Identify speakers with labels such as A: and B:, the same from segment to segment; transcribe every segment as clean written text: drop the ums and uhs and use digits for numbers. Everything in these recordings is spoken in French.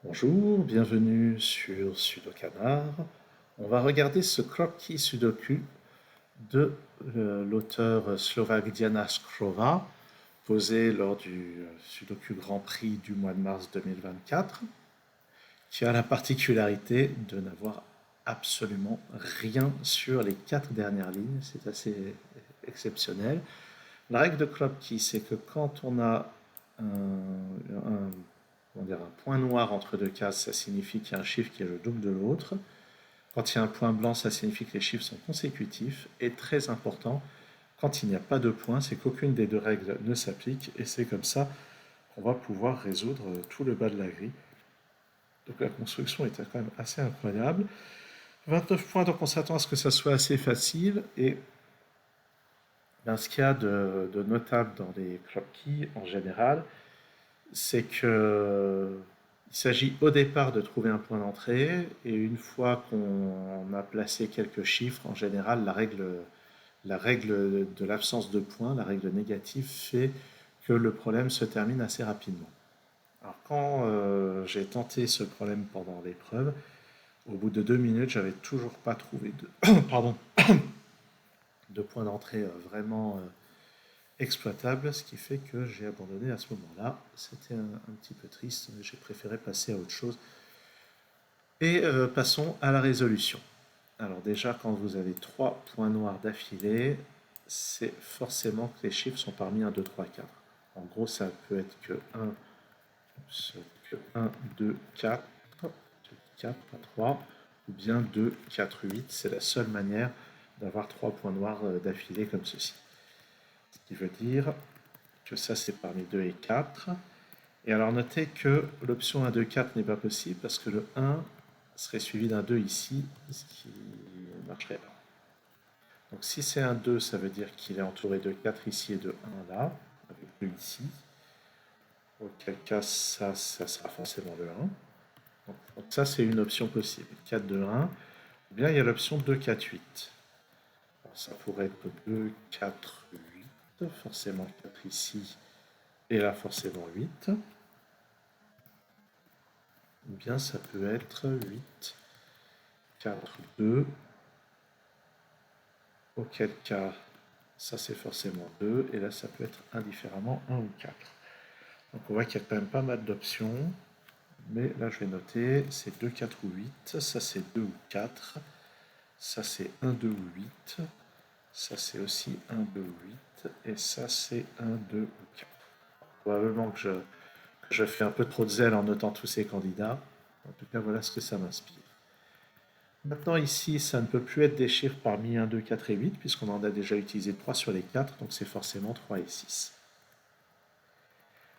A: Bonjour, bienvenue sur Sudokanar. On va regarder ce croquis sudoku de l'auteur slovaque Diana Škrova, posé lors du Sudoku Grand Prix du mois de mars 2024, qui a la particularité de n'avoir absolument rien sur les 4 dernières lignes. C'est assez exceptionnel. La règle de Krotki, c'est que quand on a un point noir entre deux cases, ça signifie qu'il y a un chiffre qui est le double de l'autre. Quand il y a un point blanc, ça signifie que les chiffres sont consécutifs. Et très important, quand il n'y a pas de point, c'est qu'aucune des deux règles ne s'applique. Et c'est comme ça qu'on va pouvoir résoudre tout le bas de la grille. Donc la construction est quand même assez incroyable. 29 points, donc on s'attend à ce que ça soit assez facile. Et ben, ce qu'il y a de notable dans les croquis en général, c'est que il s'agit au départ de trouver un point d'entrée, et une fois qu'on a placé quelques chiffres, en général, la règle de l'absence de points, la règle négative, fait que le problème se termine assez rapidement. Alors quand j'ai tenté ce problème pendant l'épreuve, au bout de 2 minutes, j'avais toujours pas trouvé pardon, de point d'entrée vraiment exploitable, ce qui fait que j'ai abandonné à ce moment-là. C'était un petit peu triste, mais j'ai préféré passer à autre chose. Et passons à la résolution. Alors déjà, quand vous avez 3 points noirs d'affilée, c'est forcément que les chiffres sont parmi 1, 2, 3, 4. En gros, ça peut être que 1, 2, 4, 4, pas 3, ou bien 2, 4, 8. C'est la seule manière d'avoir 3 points noirs d'affilée comme ceci. Ce qui veut dire que ça, c'est parmi 2 et 4. Et alors, notez que l'option 1, 2, 4 n'est pas possible parce que le 1 serait suivi d'un 2 ici, ce qui marcherait pas. Donc, si c'est un 2, ça veut dire qu'il est entouré de 4 ici et de 1 là, avec 2 ici. Auquel cas, ça sera forcément le 1. Donc ça, c'est une option possible. 4, 2, 1. Ou bien, il y a l'option 2, 4, 8. Alors, ça pourrait être 2, 4, 8. Forcément 4 ici. Et là, forcément 8. Ou bien, ça peut être 8, 4, 2. Auquel cas, ça c'est forcément 2. Et là, ça peut être indifféremment 1 ou 4. Donc on voit qu'il y a quand même pas mal d'options. Mais là, je vais noter, c'est 2, 4 ou 8. Ça, c'est 2 ou 4. Ça, c'est 1, 2 ou 8. Ça, c'est aussi 1, 2 ou 8. Et ça, c'est 1, 2 ou 4. Probablement que je fais un peu trop de zèle en notant tous ces candidats. En tout cas, voilà ce que ça m'inspire. Maintenant, ici, ça ne peut plus être des chiffres parmi 1, 2, 4 et 8, puisqu'on en a déjà utilisé 3 sur les 4, donc c'est forcément 3 et 6.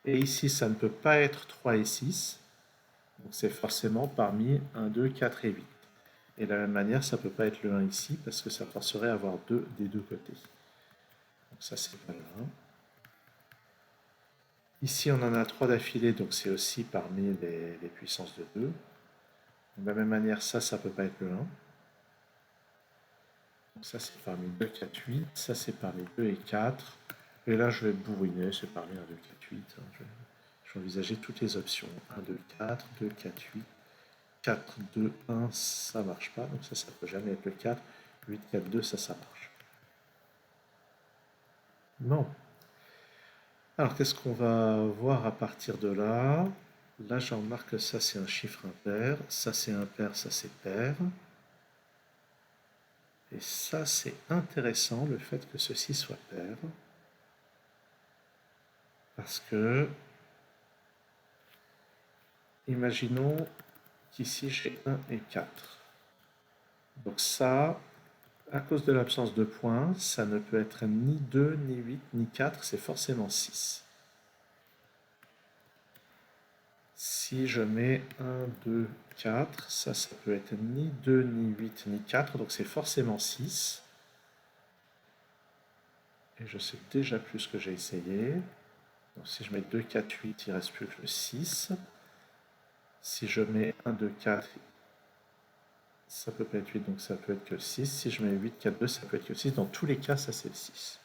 A: Et ici, ça ne peut pas être 3 et 6, donc c'est forcément parmi 1, 2, 4 et 8. Et de la même manière, ça ne peut pas être le 1 ici, parce que ça forcerait à avoir 2 des deux côtés. Donc ça, c'est pas le 1. Ici, on en a 3 d'affilée, donc c'est aussi parmi les puissances de 2. De la même manière, ça ne peut pas être le 1. Donc ça, c'est parmi 2, 4, 8. Ça, c'est parmi 2 et 4. Et là, je vais bourriner, c'est parmi 1, 2, 4, 8. Je vais envisager toutes les options. 1, 2, 4, 2, 4, 8. 4, 2, 1, ça marche pas. Donc ça peut jamais être le 4. 8, 4, 2, ça marche. Non. Alors, qu'est-ce qu'on va voir à partir de là? Là, j'en remarque que ça, c'est un chiffre impair. Ça, c'est impair, ça, c'est pair. Et ça, c'est intéressant, le fait que ceci soit pair. Parce que, imaginons qu'ici, j'ai 1 et 4. Donc ça, à cause de l'absence de points, ça ne peut être ni 2, ni 8, ni 4, c'est forcément 6. Si je mets 1, 2, 4, ça peut être ni 2, ni 8, ni 4, donc c'est forcément 6. Et je sais déjà plus ce que j'ai essayé. Donc si je mets 2, 4, 8, il ne reste plus que le 6. Si je mets 1, 2, 4, ça peut pas être 8, donc ça peut être que 6. Si je mets 8, 4, 2, ça peut être que 6. Dans tous les cas, ça c'est le 6.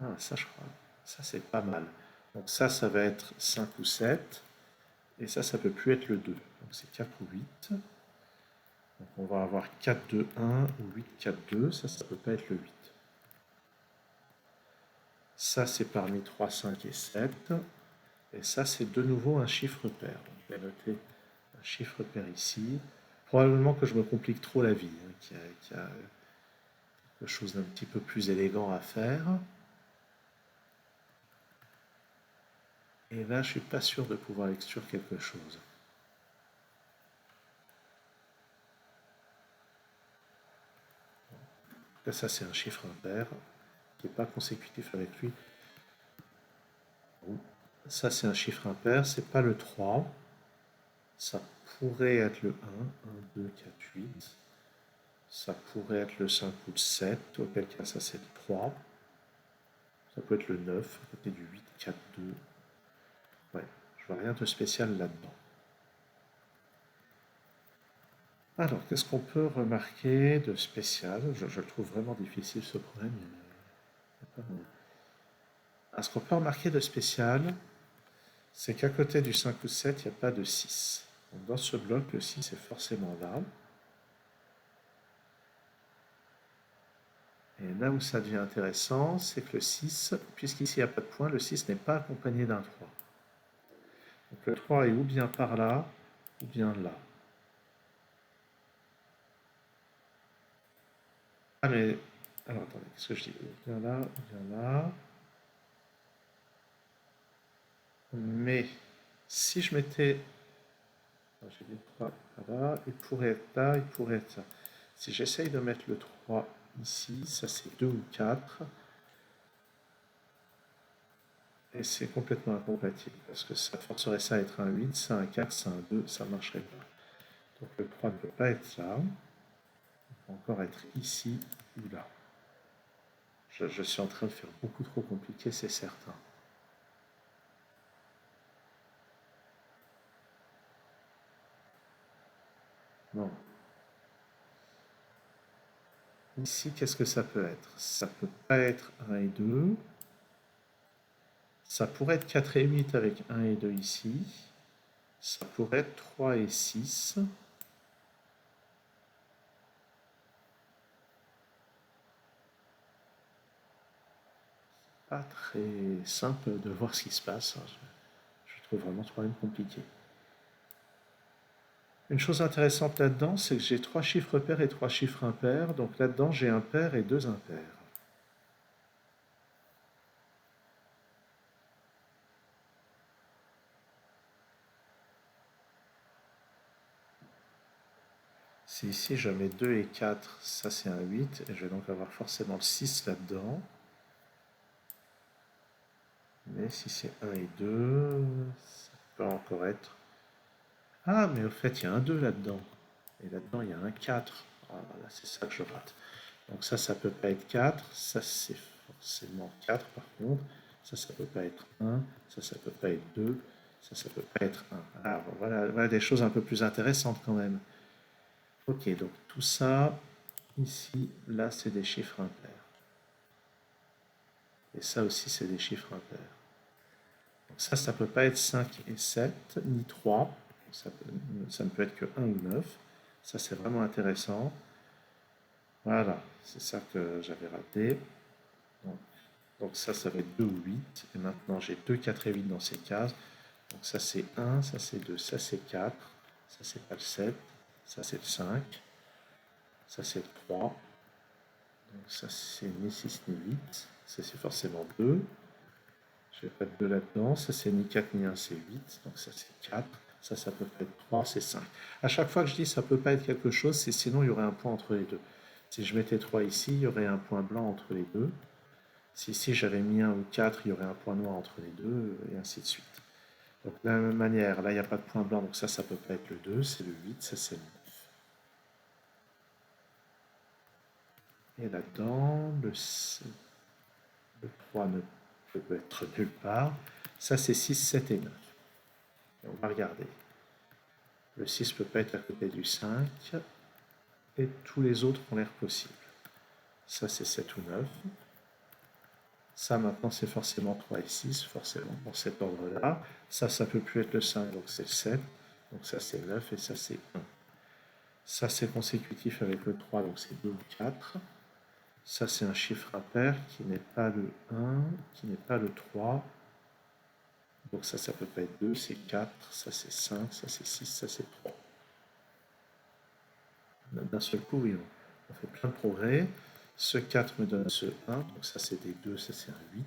A: Ah, ça je crois. Ça c'est pas mal. Donc ça va être 5 ou 7. Et ça peut plus être le 2. Donc c'est 4 ou 8. Donc on va avoir 4, 2, 1 ou 8, 4, 2. Ça peut pas être le 8. Ça, c'est parmi 3, 5 et 7. Et ça, c'est de nouveau un chiffre pair. Donc, je vais noter un chiffre pair ici. Probablement que je me complique trop la vie, hein, qu'il y a quelque chose d'un petit peu plus élégant à faire. Et là, je suis pas sûr de pouvoir exclure quelque chose. Là, ça, c'est un chiffre impair qui n'est pas consécutif avec lui. Ça, c'est un chiffre impair, c'est pas le 3. Ça pourrait être le 1, 1, 2, 4, 8. Ça pourrait être le 5 ou le 7, auquel cas ça c'est le 3. Ça peut être le 9, à côté du 8, 4, 2. Ouais, je vois rien de spécial là-dedans. Alors, qu'est-ce qu'on peut remarquer de spécial? Je le trouve vraiment difficile ce problème. Ce qu'on peut remarquer de spécial, c'est qu'à côté du 5 ou 7, il n'y a pas de 6. Donc dans ce bloc, le 6 est forcément là. Et là où ça devient intéressant, c'est que le 6, puisqu'ici il n'y a pas de point, le 6 n'est pas accompagné d'un 3. Donc le 3 est ou bien par là, ou bien là. Ah mais... Alors attendez, qu'est-ce que je dis? Ou bien là, ou bien là. Mais si je mettais... J'ai mis le 3 là, il pourrait être là, il pourrait être là. Si j'essaye de mettre le 3 ici, ça c'est 2 ou 4. Et c'est complètement incompatible, parce que ça forcerait ça à être un 8, ça un 4, ça un 2, ça ne marcherait pas. Donc le 3 ne peut pas être là. Il peut encore être ici ou là. Je suis en train de faire beaucoup trop compliqué, c'est certain. Non. Ici, qu'est-ce que ça peut être? Ça peut pas être 1 et 2. Ça pourrait être 4 et 8 avec 1 et 2 ici. Ça pourrait être 3 et 6. Pas très simple de voir ce qui se passe. Je trouve vraiment ce problème compliqué. Une chose intéressante là-dedans, c'est que j'ai 3 chiffres pairs et 3 chiffres impairs. Donc là-dedans, j'ai un pair et 2 impairs. Si ici je mets 2 et 4, ça c'est un 8, et je vais donc avoir forcément le 6 là-dedans. Mais si c'est 1 et 2, ça peut encore être... Ah, mais au fait, il y a un 2 là-dedans. Et là-dedans, il y a un 4. Ah, là, c'est ça que je rate. Donc ça peut pas être 4. Ça, c'est forcément 4 par contre. Ça peut pas être 1. Ça peut pas être 2. Ça peut pas être 1. Alors, voilà des choses un peu plus intéressantes quand même. Ok, donc tout ça, ici, là, c'est des chiffres impairs. Et ça aussi, c'est des chiffres impairs. Donc ça peut pas être 5 et 7, ni 3. Ça ne peut être que 1 ou 9. Ça, c'est vraiment intéressant. Voilà, c'est ça que j'avais raté. Donc ça va être 2 ou 8. Et maintenant, j'ai 2, 4 et 8 dans ces cases. Donc ça, c'est 1, ça, c'est 2, ça, c'est 4. Ça, c'est pas le 7. Ça, c'est le 5. Ça, c'est le 3. Donc ça, c'est ni 6 ni 8. Ça, c'est forcément 2. Je n'ai pas de 2 là-dedans. Ça, c'est ni 4 ni 1, c'est 8. Donc ça, c'est 4. Ça peut pas être 3, c'est 5. À chaque fois que je dis ça peut pas être quelque chose, c'est sinon il y aurait un point entre les deux. Si je mettais 3 ici, il y aurait un point blanc entre les deux. Si ici j'avais mis 1 ou 4, il y aurait un point noir entre les deux, et ainsi de suite. Donc de la même manière, là il n'y a pas de point blanc, donc ça peut pas être le 2, c'est le 8, ça c'est le 9. Et là-dedans, le 3 ne peut être nulle part. Ça c'est 6, 7 et 9. Et on va regarder. Le 6 ne peut pas être à côté du 5. Et tous les autres ont l'air possibles. Ça c'est 7 ou 9. Ça, maintenant, c'est forcément 3 et 6, forcément, dans cet ordre-là. Ça peut plus être le 5, donc c'est le 7. Donc ça, c'est 9 et ça, c'est 1. Ça, c'est consécutif avec le 3, donc c'est 2 ou 4. Ça, c'est un chiffre impair qui n'est pas le 1, qui n'est pas le 3. Donc ça peut pas être 2, c'est 4, ça c'est 5, ça c'est 6, ça c'est 3. D'un seul coup, oui, on fait plein de progrès. Ce 4 me donne ce 1, donc ça c'est des 2, ça c'est un 8.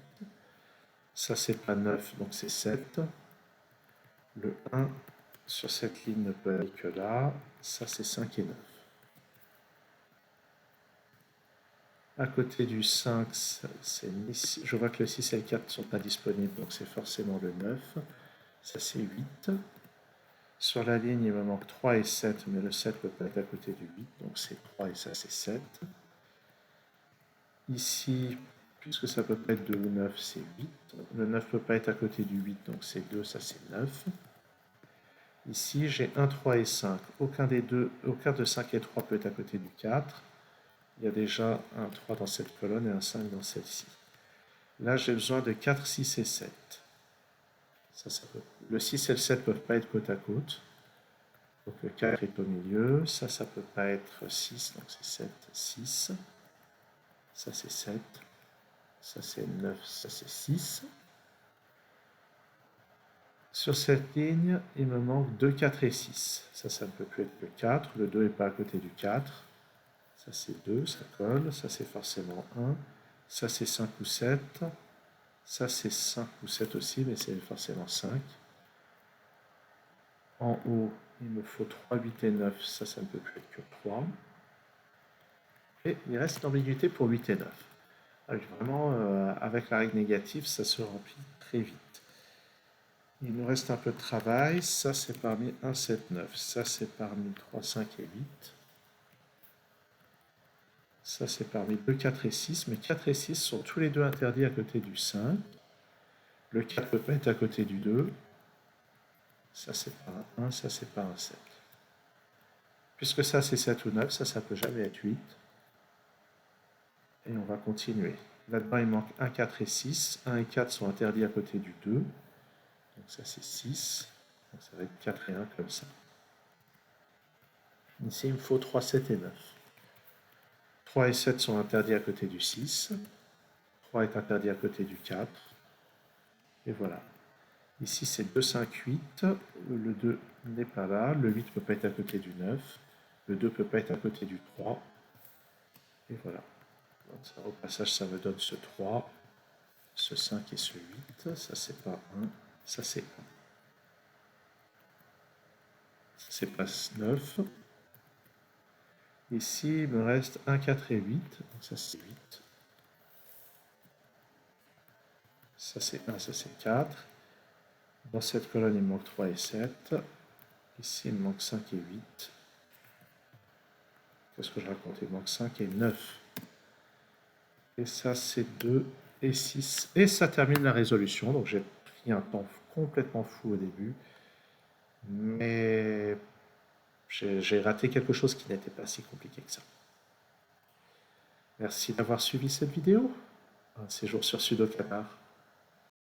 A: Ça c'est pas 9, donc c'est 7. Le 1 sur cette ligne ne peut aller que là. Ça c'est 5 et 9. À côté du 5, je vois que le 6 et le 4 ne sont pas disponibles, donc c'est forcément le 9. Ça c'est 8. Sur la ligne, il me manque 3 et 7, mais le 7 peut pas être à côté du 8, donc c'est 3 et ça c'est 7. Ici, puisque ça peut pas être 2 ou 9, c'est 8. Le 9 peut pas être à côté du 8, donc c'est 2, ça c'est 9. Ici, j'ai 1, 3 et 5. Aucun de 5 et 3 peut être à côté du 4. Il y a déjà un 3 dans cette colonne et un 5 dans celle-ci. Là, j'ai besoin de 4, 6 et 7. Le 6 et le 7 ne peuvent pas être côte à côte. Donc le 4 est au milieu. Ça peut pas être 6, donc c'est 7, 6. Ça, c'est 7. Ça, c'est 9, ça, c'est 6. Sur cette ligne, il me manque 2, 4 et 6. Ça ne peut plus être que 4. Le 2 n'est pas à côté du 4. Ça, c'est 2, ça colle. Ça, c'est forcément 1. Ça, c'est 5 ou 7. Ça, c'est 5 ou 7 aussi, mais c'est forcément 5. En haut, il me faut 3, 8 et 9. Ça ne peut plus être que 3. Et il reste une ambiguïté pour 8 et 9. Vraiment, avec la règle négative, ça se remplit très vite. Il nous reste un peu de travail. Ça, c'est parmi 1, 7, 9. Ça, c'est parmi 3, 5 et 8. Ça, c'est parmi 2, 4 et 6. Mais 4 et 6 sont tous les deux interdits à côté du 5. Le 4 ne peut pas être à côté du 2. Ça, c'est pas un 1. Ça, c'est pas un 7. Puisque ça, c'est 7 ou 9, ça peut jamais être 8. Et on va continuer. Là-dedans, il manque 1, 4 et 6. 1 et 4 sont interdits à côté du 2. Donc ça, c'est 6. Donc ça va être 4 et 1 comme ça. Ici, il me faut 3, 7 et 9. 3 et 7 sont interdits à côté du 6. 3 est interdit à côté du 4. Et voilà. Ici, c'est 2, 5, 8. Le 2 n'est pas là. Le 8 ne peut pas être à côté du 9. Le 2 ne peut pas être à côté du 3. Et voilà. Donc, ça, au passage, ça me donne ce 3, ce 5 et ce 8. Ça, c'est pas 1. Ça, c'est 1. C'est pas 9. Ici, il me reste 1, 4 et 8. Donc ça, c'est 8. Ça, c'est 1, ça, c'est 4. Dans cette colonne, il me manque 3 et 7. Ici, il me manque 5 et 8. Qu'est-ce que je raconte? Il me manque 5 et 9. Et ça, c'est 2 et 6. Et ça termine la résolution. Donc, j'ai pris un temps complètement fou au début. Mais j'ai raté quelque chose qui n'était pas si compliqué que ça. Merci d'avoir suivi cette vidéo. Un séjour sur Sudoku Qatar.